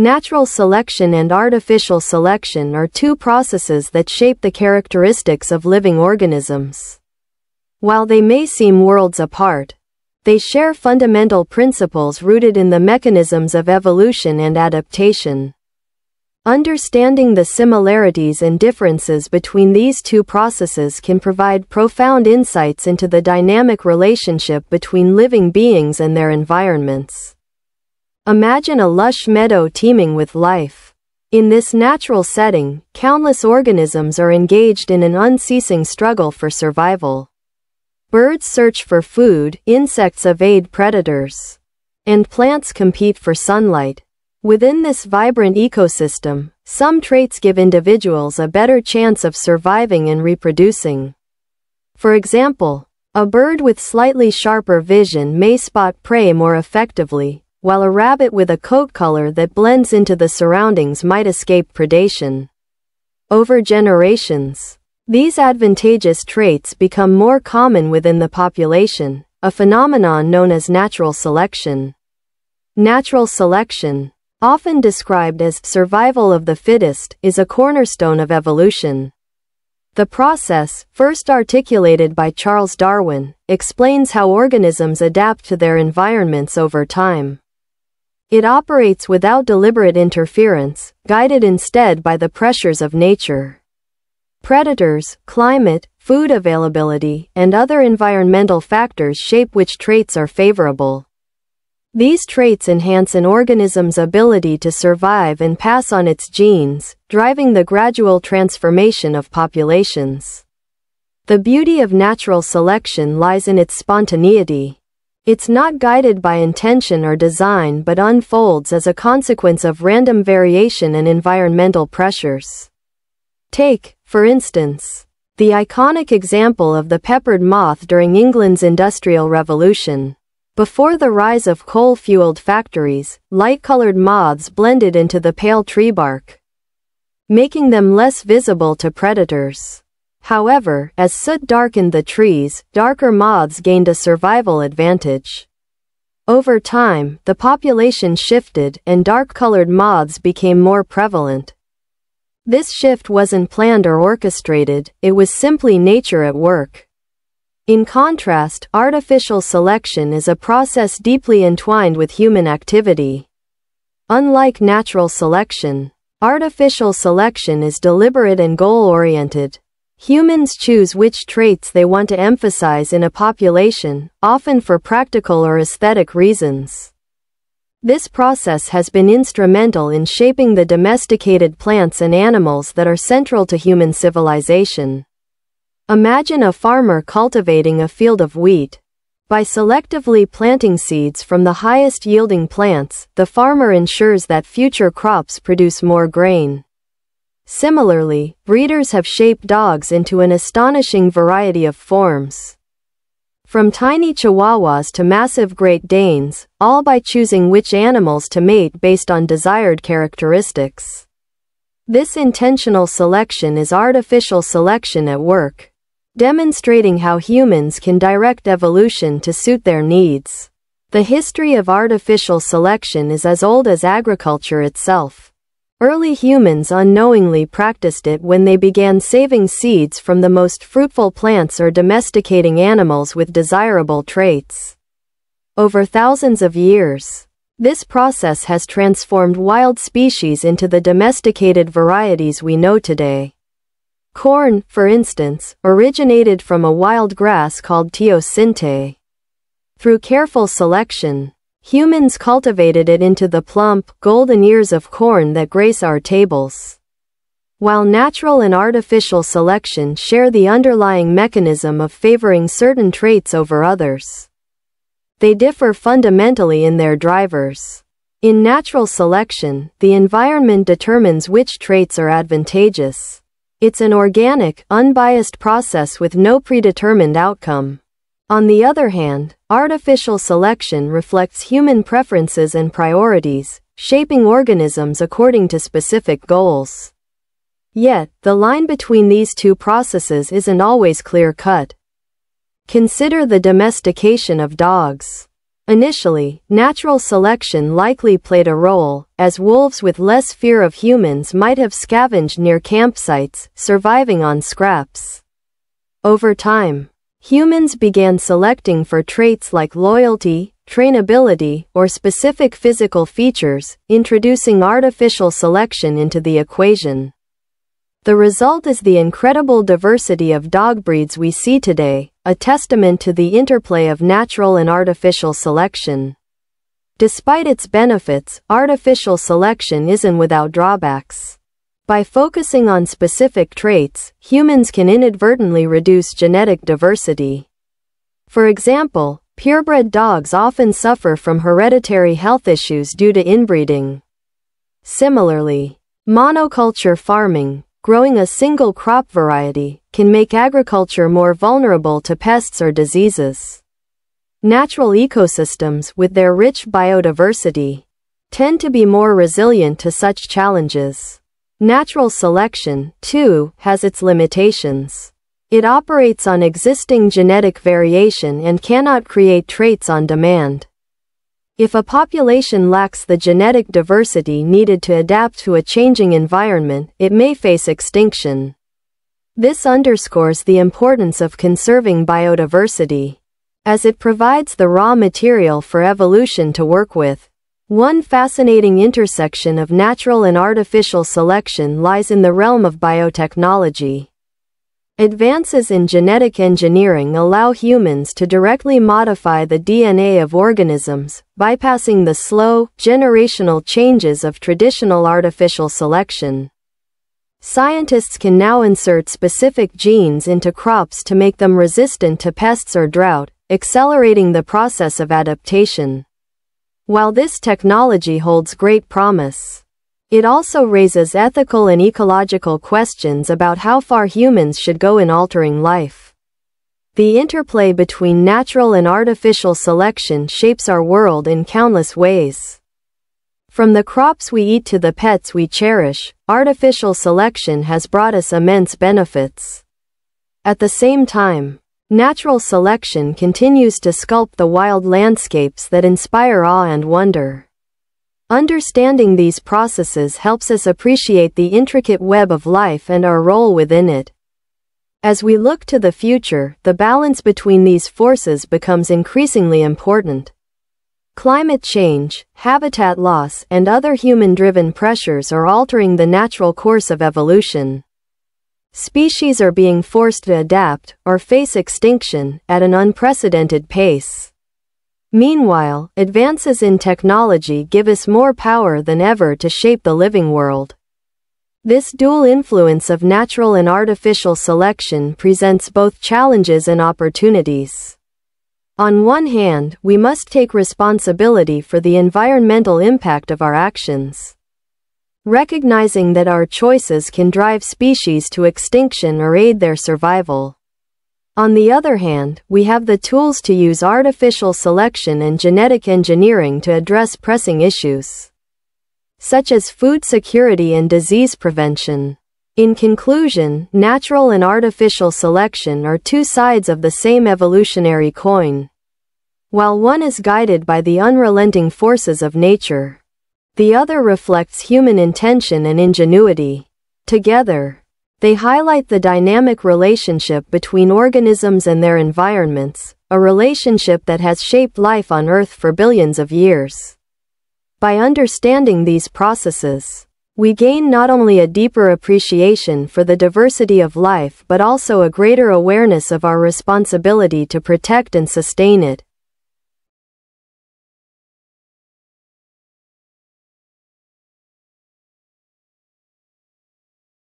Natural selection and artificial selection are two processes that shape the characteristics of living organisms. While they may seem worlds apart, they share fundamental principles rooted in the mechanisms of evolution and adaptation. Understanding the similarities and differences between these two processes can provide profound insights into the dynamic relationship between living beings and their environments. Imagine a lush meadow teeming with life. In this natural setting, countless organisms are engaged in an unceasing struggle for survival. Birds search for food, insects evade predators, and plants compete for sunlight. Within this vibrant ecosystem, some traits give individuals a better chance of surviving and reproducing. For example, a bird with slightly sharper vision may spot prey more effectively, while a rabbit with a coat color that blends into the surroundings might escape predation. Over generations, these advantageous traits become more common within the population, a phenomenon known as natural selection. Natural selection, often described as survival of the fittest, is a cornerstone of evolution. The process, first articulated by Charles Darwin, explains how organisms adapt to their environments over time. It operates without deliberate interference, guided instead by the pressures of nature. Predators, climate, food availability, and other environmental factors shape which traits are favorable. These traits enhance an organism's ability to survive and pass on its genes, driving the gradual transformation of populations. The beauty of natural selection lies in its spontaneity. It's not guided by intention or design but unfolds as a consequence of random variation and environmental pressures. Take, for instance, the iconic example of the peppered moth during England's Industrial Revolution. Before the rise of coal-fueled factories, light-colored moths blended into the pale tree bark, making them less visible to predators. However, as soot darkened the trees, darker moths gained a survival advantage. Over time, the population shifted, and dark-colored moths became more prevalent. This shift wasn't planned or orchestrated, it was simply nature at work. In contrast, artificial selection is a process deeply entwined with human activity. Unlike natural selection, artificial selection is deliberate and goal-oriented. Humans choose which traits they want to emphasize in a population, often for practical or aesthetic reasons. This process has been instrumental in shaping the domesticated plants and animals that are central to human civilization. Imagine a farmer cultivating a field of wheat. By selectively planting seeds from the highest-yielding plants, the farmer ensures that future crops produce more grain. Similarly, breeders have shaped dogs into an astonishing variety of forms. From tiny Chihuahuas to massive Great Danes, all by choosing which animals to mate based on desired characteristics. This intentional selection is artificial selection at work, demonstrating how humans can direct evolution to suit their needs. The history of artificial selection is as old as agriculture itself. Early humans unknowingly practiced it when they began saving seeds from the most fruitful plants or domesticating animals with desirable traits. Over thousands of years, this process has transformed wild species into the domesticated varieties we know today. Corn, for instance, originated from a wild grass called teosinte. Through careful selection, humans cultivated it into the plump, golden ears of corn that grace our tables. While natural and artificial selection share the underlying mechanism of favoring certain traits over others, they differ fundamentally in their drivers. In natural selection, the environment determines which traits are advantageous. It's an organic, unbiased process with no predetermined outcome. On the other hand, artificial selection reflects human preferences and priorities, shaping organisms according to specific goals. Yet, the line between these two processes isn't always clear-cut. Consider the domestication of dogs. Initially, natural selection likely played a role, as wolves with less fear of humans might have scavenged near campsites, surviving on scraps. Over time, humans began selecting for traits like loyalty, trainability, or specific physical features, introducing artificial selection into the equation. The result is the incredible diversity of dog breeds we see today, a testament to the interplay of natural and artificial selection. Despite its benefits, artificial selection isn't without drawbacks. By focusing on specific traits, humans can inadvertently reduce genetic diversity. For example, purebred dogs often suffer from hereditary health issues due to inbreeding. Similarly, monoculture farming, growing a single crop variety, can make agriculture more vulnerable to pests or diseases. Natural ecosystems, with their rich biodiversity, tend to be more resilient to such challenges. Natural selection, too, has its limitations. It operates on existing genetic variation and cannot create traits on demand. If a population lacks the genetic diversity needed to adapt to a changing environment, it may face extinction. This underscores the importance of conserving biodiversity, as it provides the raw material for evolution to work with. One fascinating intersection of natural and artificial selection lies in the realm of biotechnology. Advances in genetic engineering allow humans to directly modify the DNA of organisms, bypassing the slow, generational changes of traditional artificial selection. Scientists can now insert specific genes into crops to make them resistant to pests or drought, accelerating the process of adaptation. While this technology holds great promise, it also raises ethical and ecological questions about how far humans should go in altering life. The interplay between natural and artificial selection shapes our world in countless ways. From the crops we eat to the pets we cherish, artificial selection has brought us immense benefits. At the same time, natural selection continues to sculpt the wild landscapes that inspire awe and wonder. Understanding these processes helps us appreciate the intricate web of life and our role within it. As we look to the future, the balance between these forces becomes increasingly important. Climate change, habitat loss, and other human-driven pressures are altering the natural course of evolution. Species are being forced to adapt, or face extinction, at an unprecedented pace. Meanwhile, advances in technology give us more power than ever to shape the living world. This dual influence of natural and artificial selection presents both challenges and opportunities. On one hand, we must take responsibility for the environmental impact of our actions, recognizing that our choices can drive species to extinction or aid their survival. On the other hand, we have the tools to use artificial selection and genetic engineering to address pressing issues, such as food security and disease prevention. In conclusion, natural and artificial selection are two sides of the same evolutionary coin. While one is guided by the unrelenting forces of nature, the other reflects human intention and ingenuity. Together, they highlight the dynamic relationship between organisms and their environments, a relationship that has shaped life on Earth for billions of years. By understanding these processes, we gain not only a deeper appreciation for the diversity of life but also a greater awareness of our responsibility to protect and sustain it.